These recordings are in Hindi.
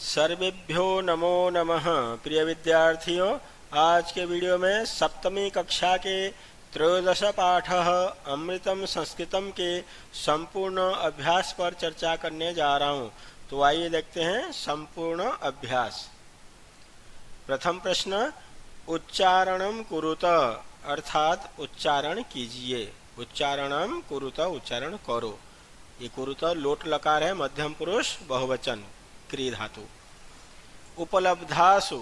सर्वेभ्यो नमो नमः। प्रिय विद्यार्थियों, आज के वीडियो में सप्तमी कक्षा के त्रयोदश पाठ अमृतम संस्कृतम के संपूर्ण अभ्यास पर चर्चा करने जा रहा हूं। तो आइए देखते हैं संपूर्ण अभ्यास। प्रथम प्रश्न, उच्चारणम कुरुत अर्थात उच्चारण कीजिए। उच्चारणम कुरुत, उच्चारण करो। ये कुरुत लोट लकार है, मध्यम पुरुष बहुवचन, क्री धातु। उपलब्धासु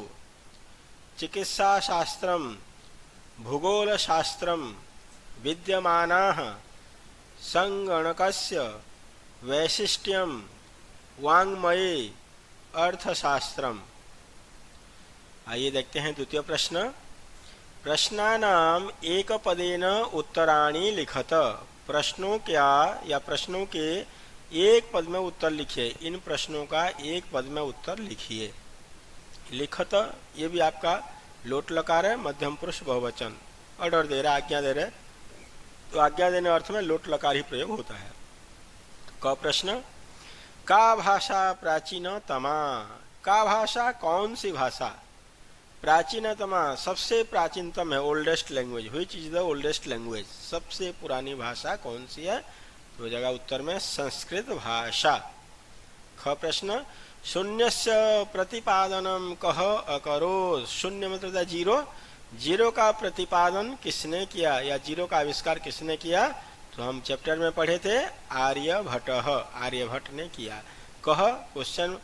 चिकित्सा शास्त्रम भूगोल शास्त्रम विद्यमानाः संगणकस्य वैशिष्ट्यम वाङ्मये अर्थशास्त्रम। आइए देखते हैं द्वितीय प्रश्न। प्रश्नानाम एक पदेन उत्तराणि लिखत। प्रश्नों प्रश्नों के एक पद में उत्तर लिखिए। इन प्रश्नों का एक पद में उत्तर लिखिए। लिखत ये भी आपका लोट लकार है, मध्यम पुरुष बहुवचन। ऑर्डर दे रहा, आज्ञा दे रहे, तो आज्ञा देने अर्थ में लोट लकार ही प्रयोग होता है। क प्रश्न, का भाषा प्राचीनतमा। का भाषा कौन सी भाषा। प्राचीनतमा सबसे प्राचीनतम है, oldest language. Which is the oldest language, सबसे पुरानी भाषा कौन सी है। तो जगह उत्तर में संस्कृत भाषा। ख प्रश्न, शून्यस्य प्रतिपादनम कह अकरोत्। शून्य मतलब जीरो। जीरो का प्रतिपादन किसने किया या जीरो का आविष्कार किसने किया। तो हम चैप्टर में पढ़े थे, आर्यभट्ट। आर्यभट्ट ने किया। कह क्वेश्चन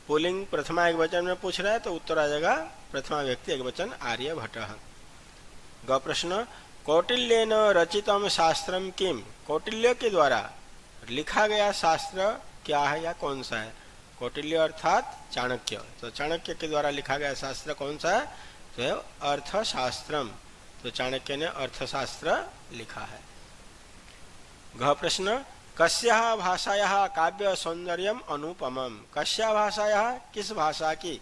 पुल्लिंग प्रथमा एक वचन में पूछ रहा है, तो उत्तर आ जाएगा प्रथमा व्यक्ति एक वचन, आर्यभट्ट। ग प्रश्न, कौटिल्येन रचितम शास्त्रम किम। कौटिल्य के द्वारा लिखा गया शास्त्र क्या है या कौन सा है। कौटिल्य अर्थात चाणक्य। तो चाणक्य के द्वारा लिखा गया शास्त्र कौन सा है। तो अर्थशास्त्रम। तो चाणक्य ने अर्थशास्त्र लिखा है। घ प्रश्न, कस्याः भाषायाः काव्य सौंदर्यम अनुपमम। कस्या भाषायाः किस भाषा की।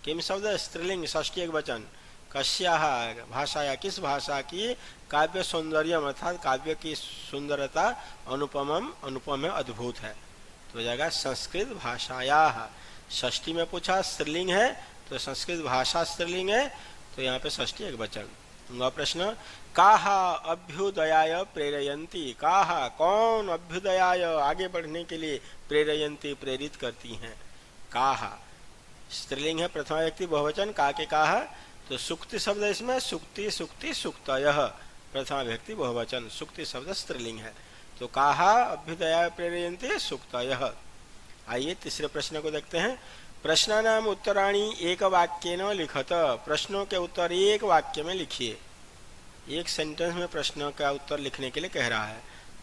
किम शब्द स्त्रीलिंग, षष्ठी एक वचन। कस्याः भाषाया किस भाषा की काव्य सौंदर्यम अर्थात काव्य की सुंदरता अनुपमम, अनुपम है, अद्भुत है। तो हो जाएगा संस्कृत भाषायाः। षष्ठी में पूछा, स्त्रीलिंग है तो संस्कृत भाषा स्त्रीलिंग है, तो यहाँ पे षष्ठी एक वचन। ग प्रश्न, काहा अभ्युदयाय प्रेरयन्ति। काहा कौन अभ्युदयाय आगे बढ़ने के लिए प्रेरयन्ति प्रेरित करती हैं। काहा स्त्रीलिंग है, प्रथमा व्यक्ति बहुवचन, का के काहा। तो सुक्ति शब्द इसमें, सुक्ति सुक्ति सुक्तयः प्रथमा व्यक्ति बहुवचन, सुक्ति शब्द स्त्रीलिंग है। तो काहा अभ्युदयाय प्रेरयन्ति सुक्तयः। आइए तीसरे प्रश्न को देखते हैं। प्रश्नानाम उत्तराणि एक वाक्येन लिखत। प्रश्नों के उत्तर एक वाक्य में लिखिए। एक सेंटेंस में प्रश्न का उत्तर लिखने के लिए कह रहा है।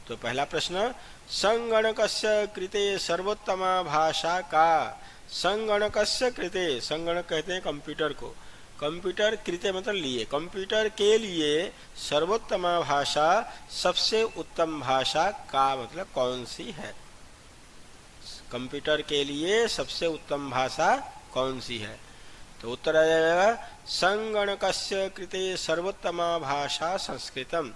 तो पहला प्रश्न, संगणकस्य कृते सर्वोत्तमा भाषा का। संगणकस्य कृते, संगणक कहते हैं कंप्यूटर को। कंप्यूटर कृते मतलब लिए, कंप्यूटर के लिए सर्वोत्तमा भाषा सबसे उत्तम भाषा का मतलब कौन सी है। कंप्यूटर के लिए सबसे उत्तम भाषा कौन सी है। तो उत्तर आ जाएगा संगणकस्य कृते सर्वोत्तमा भाषा संस्कृतम।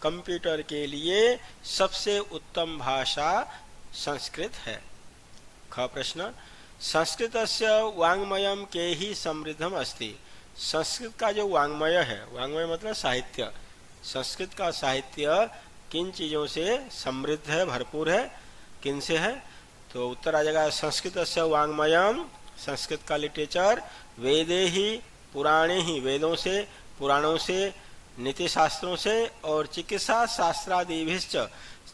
कंप्यूटर के लिए सबसे उत्तम भाषा संस्कृत है। ख प्रश्न, संस्कृतस्य वाङ्मयम के ही समृद्धम अस्ति। संस्कृत का जो वाङ्मय है, वाङ्मय मतलब साहित्य, संस्कृत का साहित्य किन चीज़ों से समृद्ध है, भरपूर है, किन से है। तो उत्तर आ जाएगा संस्कृतस्य वाङ्मयम, संस्कृत का लिटरेचर, वेदे ही पुराणे ही, वेदों से पुराणों से, नीति शास्त्रों से, और चिकित्सा शास्त्रादिभिश्च,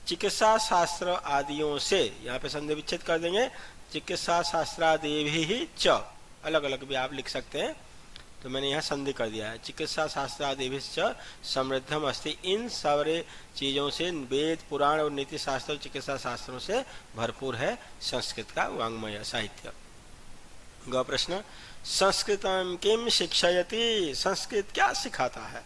चिकित्सा शास्त्र आदियों से। यहाँ पे संधि विच्छेद कर देंगे, चिकित्सा शास्त्रादिभिः च, अलग अलग भी आप लिख सकते हैं, तो मैंने यहाँ संधि कर दिया है। चिकित्सा शास्त्रादिभिश्च समृद्धम अस्ति। इन सारे चीज़ों से, वेद पुराण और नीति शास्त्र चिकित्सा शास्त्रों से भरपूर है संस्कृत का वाङ्मय साहित्य। ग प्रश्न, संस्कृतम किम शिक्षयति। संस्कृत क्या सिखाता है।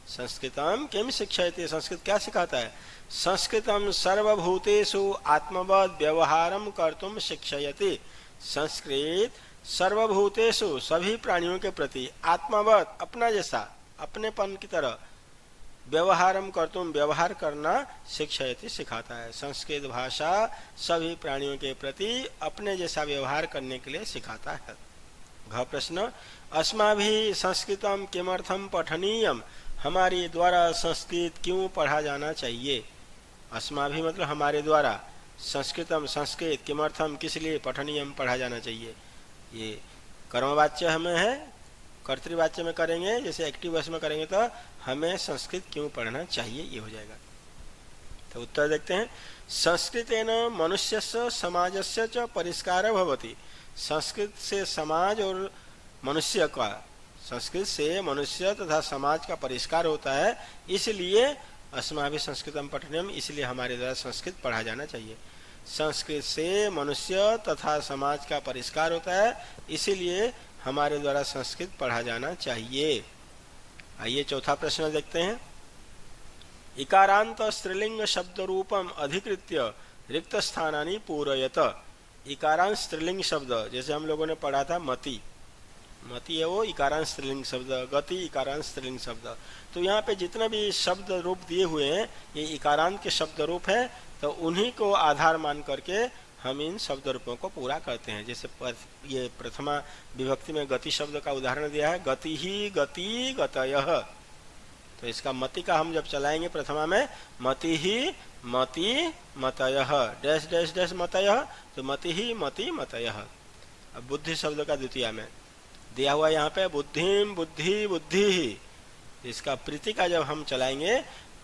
संस्कृतम किम शिक्षयति, संस्कृत क्या सिखाता है। संस्कृतम सर्वभूतेषु आत्मवत् व्यवहारम कर्तुम शिक्षयति। संस्कृत सर्वभूतेषु सभी प्राणियों के प्रति, आत्मवत् अपना जैसा, अपनेपन की तरह, व्यवहारम कर्तुम व्यवहार करना शिक्षयति सिखाता है। संस्कृत भाषा सभी प्राणियों के प्रति अपने जैसा व्यवहार करने के लिए सिखाता है। घ प्रश्न अस्माभिः संस्कृतम किमर्थम पठनीयम, हमारे द्वारा संस्कृत क्यों पढ़ा जाना चाहिए। अस्माभिः मतलब हमारे द्वारा, संस्कृतम संस्कृत किमर्थम किस लिए, पठनीयम पढ़ा जाना चाहिए। ये कर्मवाच्य हमें है, कर्तृवाच्य में करेंगे, जैसे एक्टिव वॉइस में करेंगे तो हमें संस्कृत क्यों पढ़ना चाहिए, ये हो जाएगा। तो उत्तर देखते हैं। संस्कृतेन मनुष्यस्य समाजस्य च परिष्कार भवति, संस्कृत से समाज और मनुष्य का, संस्कृत से मनुष्य तथा समाज का परिष्कार होता है, इसलिए अस्माभिः संस्कृतम पठनीयम, इसलिए हमारे द्वारा संस्कृत पढ़ा जाना चाहिए। संस्कृत से मनुष्य तथा समाज का परिष्कार होता है, इसीलिए हमारे द्वारा संस्कृत पढ़ा जाना चाहिए। आइए चौथा प्रश्न देखते हैं। इकारांत स्त्रीलिंग शब्द रूपम अधिकृत्य रिक्त स्थानानि पूरयत। इकारांत स्त्रीलिंग शब्द, जैसे हम लोगों ने पढ़ा था मति, मति है वो इकारांत स्त्रीलिंग शब्द, गति इकारांत स्त्रीलिंग शब्द। तो यहाँ पे जितने भी शब्द रूप दिए हुए हैं ये इकारांत के शब्द रूप है, तो उन्हीं को आधार मान करके हम इन शब्द रूपों को पूरा करते हैं। जैसे ये प्रथमा विभक्ति में गति शब्द का उदाहरण दिया है, गति ही गति गतयः, तो इसका मति का हम जब चलाएंगे प्रथमा में, मति ही मति मतयः डैश डैश डैश मतयः, तो मति ही मति मतयः। अब बुद्धि शब्द का द्वितीय में दिया हुआ यहाँ पे बुद्धिम बुद्धि बुद्धि ही, इसका प्रीति का जब हम चलाएंगे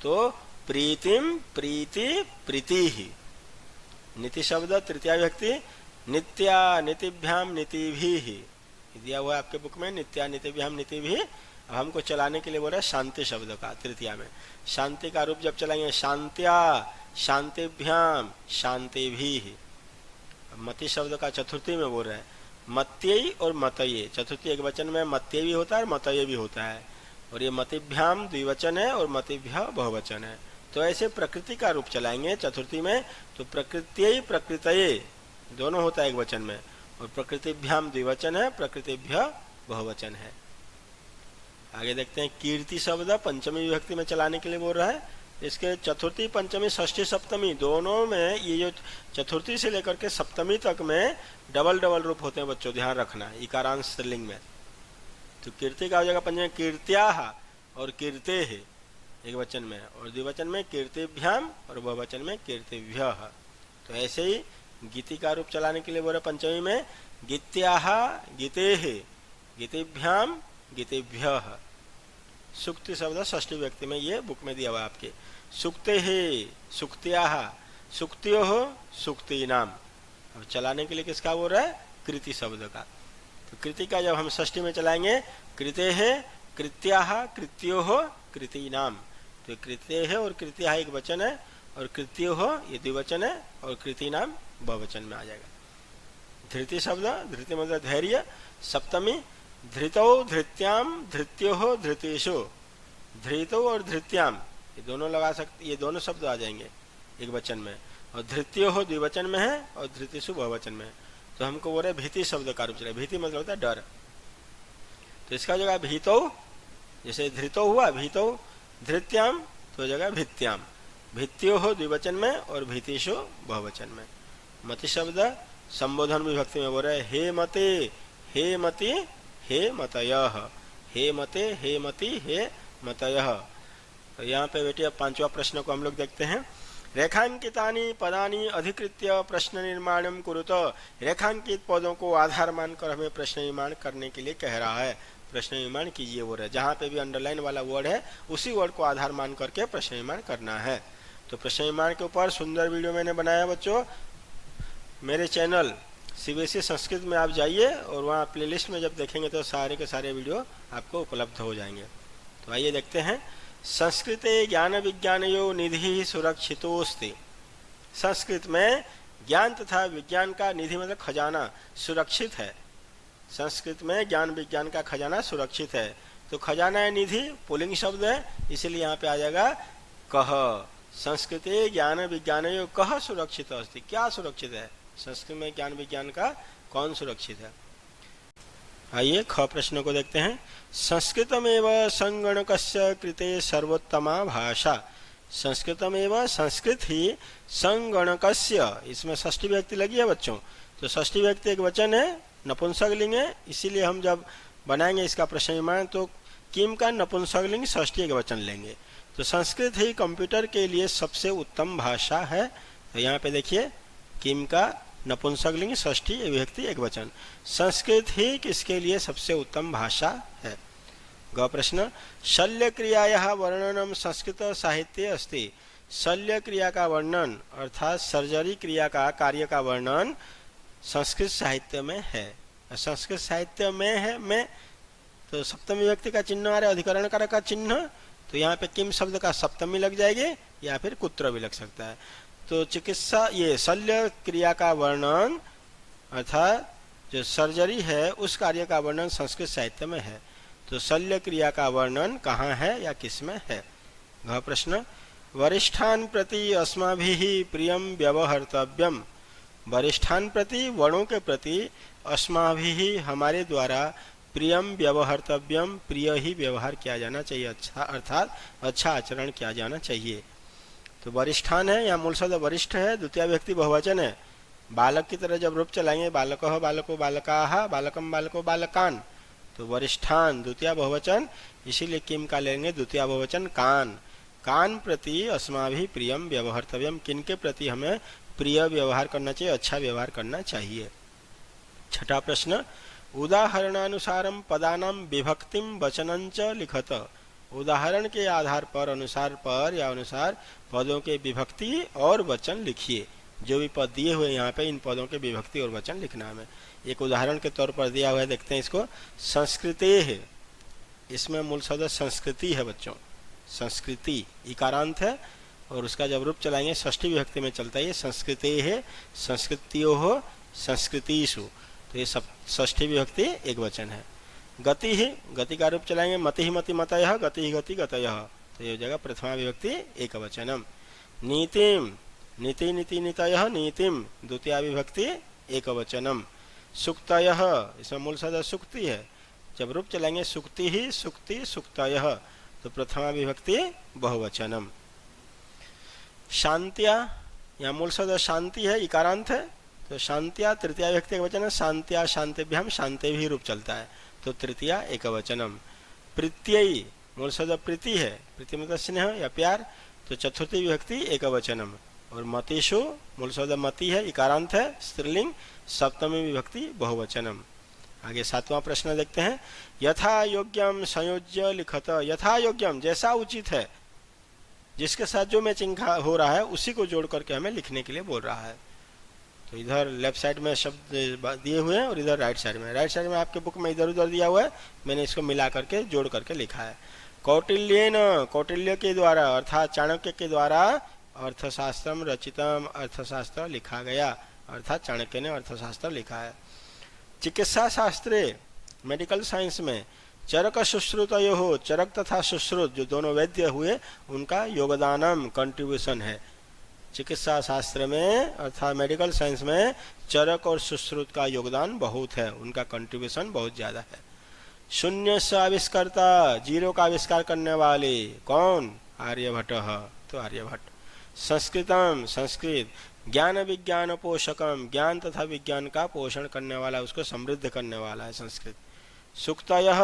तो प्रीतिम प्रीति प्रीति ही। नीति शब्द तृतीया विभक्ति नित्या नीतिभ्याम नीतिभिः दिया हुआ है आपके बुक में, नित्या नीतिभ्याम नीतिभिः। अब हमको चलाने के लिए बोल रहा है शांति शब्द का तृतीया में, शांति का रूप जब चलाएंगे शांत्या शांतिभ्याम शांतिभिः। मति शब्द का चतुर्थी में बोल रहा है मत्यय और मतये, चतुर्थी एक वचन में मत्यय भी होता है और मतये भी होता है, और ये मतिभ्याम द्विवचन है और मतिभ्य बहुवचन है। तो ऐसे प्रकृति का रूप चलाएंगे चतुर्थी में, तो प्रकृत्यय प्रकृतये दोनों होता है एक वचन में, और प्रकृतिभ्याम द्विवचन है, प्रकृतिभ्य बहुवचन है। आगे देखते हैं कीर्ति शब्द पंचमी विभक्ति में चलाने के लिए बोल रहा है। इसके चतुर्थी पंचमी षष्ठी सप्तमी दोनों में, ये जो चतुर्थी से लेकर के सप्तमी तक में डबल डबल रूप होते हैं बच्चों, ध्यान रखना इकारांत स्त्रीलिंग में। तो कीर्ति का हो जाएगा पंचमी कीर्त्याः और कीर्तेः एक वचन में, और द्विवचन में कीर्तिभ्याम और बहुवचन में कीर्तिभ्यः। तो ऐसे ही गीति का रूप चलाने के लिए बोल रहे पंचमी में गीत्याः गीतेः गीतिभ्याम गीतिभ्यः। सुक्ति शब्द षष्ठी व्यक्ति में ये बुक में दिया हुआ आपके, सुक्तेः सुक्त्याः सुक्त्योः सुक्तीनाम। अब चलाने के लिए किसका बोल रहा है, कृति शब्द का। तो कृति का जब हम षष्ठी में चलाएंगे कृतेः कृत्याः कृत्योः कृतीनाम, तो कृतेः और कृत्याः एक वचन है और कृत्योः ये द्विवचन है और कृतीनाम बहुवचन में आ जाएगा। धृति शब्द, धृति मतलब धैर्य, सप्तमी धृतौ धृत्याम धृत्योः धृतेषु, धृतौ और धृत्याम ये दोनों लगा सकते, ये दोनों शब्द आ जाएंगे एक वचन में, और धृत्योः द्विवचन में है और धृतेषु बहुवचन में। तो हमको बोल रहे भीति शब्द का रूप चले, भीति मतलब होता है डर, तो इसका जगह भीतौ, जैसे धृतौ हुआ भीतौ, धृत्याम तो जगह भित्याम, भित्योः द्विवचन में और भीतिषु बहुवचन में। मति शब्द संबोधन विभक्ति में बोल रहे हे मते हे मति हे मतयः, हे मते हे मति हे मतयः। तो यहाँ पे बेटी अब पांचवा प्रश्न को हम लोग देखते हैं। रेखांकितानि पदानि अधिकृत्य प्रश्न निर्माणम कुरुत, रेखांकित पदों को आधार मानकर हमें प्रश्न निर्माण करने के लिए कह रहा है, प्रश्न निर्माण कीजिए बोल रहे। जहाँ पे भी अंडरलाइन वाला वर्ड है उसी वर्ड को आधार मान करके प्रश्न निर्माण करना है। तो प्रश्न निर्माण के ऊपर सुंदर वीडियो मैंने बनाया बच्चों, मेरे चैनल सीबीएसई संस्कृत में आप जाइए और वहाँ प्लेलिस्ट में जब देखेंगे तो सारे के सारे वीडियो आपको उपलब्ध हो जाएंगे। तो आइए देखते हैं। संस्कृते ज्ञान विज्ञानयो निधि सुरक्षितोस्ति, संस्कृत में ज्ञान तथा विज्ञान का निधि मतलब खजाना सुरक्षित है। संस्कृत में ज्ञान विज्ञान का खजाना सुरक्षित है। तो खजाना है निधि पुल्लिंग शब्द है, इसलिए यहाँ पे आ जाएगा कह। संस्कृते ज्ञान विज्ञानयो कह सुरक्षित अस्ति, क्या सुरक्षित है संस्कृत में ज्ञान विज्ञान का, कौन सुरक्षित है। आइए ख प्रश्न को देखते हैं। संस्कृतमेव संगणकस्य कृते सर्वोत्तमा भाषा। संस्कृतमेव, संस्कृत ही संगणकस्य, इसमें षष्ठी व्यक्ति लगी है बच्चों, तो षष्ठी व्यक्ति एक वचन है, नपुंसकलिंग है, इसीलिए हम जब बनाएंगे इसका प्रश्न विमान तो किम का नपुंसकलिंग षष्ठी एक वचन लेंगे। तो संस्कृत ही कंप्यूटर के लिए सबसे उत्तम भाषा है। तो यहाँ पे देखिए किम का नपुंसकलिंग षष्ठी विभक्ति एक वचन, संस्कृत ही किसके लिए सबसे उत्तम भाषा है। ग प्रश्न, शल्य क्रियायाः वर्णनम संस्कृत साहित्ये अस्ति। शल्य क्रिया का वर्णन अर्थात सर्जरी क्रिया का कार्य का वर्णन संस्कृत साहित्य में है। संस्कृत साहित्य में है, में तो सप्तमी व्यक्ति का चिन्ह आ रहा है, अधिकरण कारक का चिन्ह, तो यहाँ पे किम शब्द का सप्तमी लग जाएगी या फिर कुत्र भी लग सकता है। तो चिकित्सा, ये शल्य क्रिया का वर्णन अर्थात जो सर्जरी है उस कार्य का वर्णन संस्कृत साहित्य में है। तो शल्य क्रिया का वर्णन कहाँ है या किस में है। घ प्रश्न, वरिष्ठान प्रति अस्माभिः प्रियम व्यवहर्तव्यम। वरिष्ठान प्रति, वड़ों के प्रति, अस्माभिः हमारे द्वारा, प्रियम व्यवहर्तव्यम प्रिय ही व्यवहार किया जाना चाहिए, अच्छा अर्थात अच्छा आचरण किया जाना चाहिए। तो वरिष्ठान है, यहाँ मूल शब्द वरिष्ठ है, द्वितीय व्यक्ति बहुवचन है। बालक की तरह जब रूप चलाएंगे बालकः बालको बालकाः बालकम बालको बालकान, तो वरिष्ठान द्वितीय बहुवचन, इसीलिए किम का लेंगे द्वितीय बहुवचन कान। कान प्रति अस्माभिः प्रियम व्यवहर्तव्यम, किनके प्रति हमें प्रिय व्यवहार करना चाहिए, अच्छा व्यवहार करना चाहिए। छठा प्रश्न, उदाहरणानुसारम पदानां विभक्तिम वचनंच लिखत। उदाहरण के आधार पर, अनुसार पर या अनुसार पदों के विभक्ति और वचन लिखिए। जो भी पद दिए हुए यहाँ पे इन पदों के विभक्ति और वचन लिखना है। एक उदाहरण के तौर पर दिया हुआ है, देखते हैं इसको। संस्कृते है, इसमें मूल शब्द संस्कृति है बच्चों, संस्कृति इकारांत है और उसका जब रूप चलाएंगे षष्ठी विभक्ति में चलता है। संस्कृते है, संस्कृतियो हो, संस्कृतिषु, तो ये सब षष्ठी विभक्ति एक वचन है। गति ही, गति का रूप चलाएंगे मति ही मति मतयः, गति ही गति गतयः, तो ये जगह प्रथमा विभक्ति एक वचनम। नीतिम, नीति नीति नीतयः नीतिम, द्वितीय विभक्ति एक वचनम। सुक्तयः, इसमें मूल शब्द सुक्ति है, जब रूप चलाएंगे सुक्ति ही सुक्ति सुक्तयः, तो प्रथमा विभक्ति बहुवचनम। शांत्या, यहाँ मूल शब्द शांति है, इकारांत है, तो शांत्या तृतीया व्यक्ति एक वचन है। शांत्या शांतिभ्याम, शांति भी रूप चलता है, तो तृतीया एक वचनम। प्रीत्ययी, मूल शब्द प्रीति है, प्रीति मतलब स्नेह या प्यार, तो चतुर्थी विभक्ति एक वचनम। और मतिषु, मूल शब्द मति है, इकारांत है, स्त्रीलिंग, सप्तमी विभक्ति बहुवचनम। आगे सातवां प्रश्न देखते हैं। यथा योग्यम संयोज्य लिखत। यथा योग्यम, जैसा उचित है, जिसके साथ जो मैचिंग हो रहा है उसी को जोड़ करके हमें लिखने के लिए बोल रहा है। तो इधर लेफ्ट साइड में शब्द दिए हुए हैं और इधर राइट साइड में, राइट साइड में आपके बुक में इधर उधर दिया हुआ है, मैंने इसको मिला करके जोड़ करके लिखा है। कौटिल्येन, कौटिल्य के द्वारा अर्थात चाणक्य के द्वारा अर्थशास्त्रम रचितम, अर्थशास्त्र लिखा गया, अर्थात चाणक्य ने अर्थशास्त्र लिखा है। चिकित्सा शास्त्रे, मेडिकल साइंस में, चरक शुश्रुतयो हो, चरक तथा शुश्रुत जो दोनों वैद्य हुए उनका योगदानम कंट्रीब्यूशन है। चिकित्सा शास्त्र में अर्थात मेडिकल साइंस में चरक और सुश्रुत का योगदान बहुत है, उनका कंट्रीब्यूशन बहुत ज़्यादा है। शून्य से आविष्कर्ता, जीरो का आविष्कार करने वाले कौन? आर्यभट्ट, तो आर्यभट्ट। संस्कृतम, संस्कृत, ज्ञान विज्ञान पोषकम, ज्ञान तथा विज्ञान का पोषण करने वाला, उसको समृद्ध करने वाला है संस्कृत। सुक्तयः,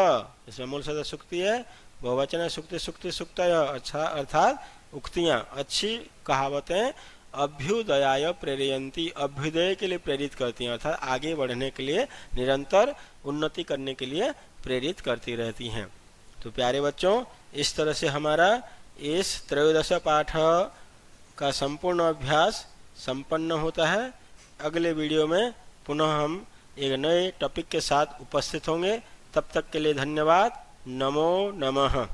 इसमें मूल शब्द सुक्ति है, बहुवचन है सुक्ति सुक्ति सुक्तयः, अच्छा अर्थात उक्तियाँ, अच्छी कहावतें, अभ्युदयाय प्रेरयन्ति, अभ्युदय के लिए प्रेरित करती हैं, अर्थात आगे बढ़ने के लिए, निरंतर उन्नति करने के लिए प्रेरित करती रहती हैं। तो प्यारे बच्चों, इस तरह से हमारा इस त्रयोदश पाठ का संपूर्ण अभ्यास संपन्न होता है। अगले वीडियो में पुनः हम एक नए टॉपिक के साथ उपस्थित होंगे। तब तक के लिए धन्यवाद। नमो नमः।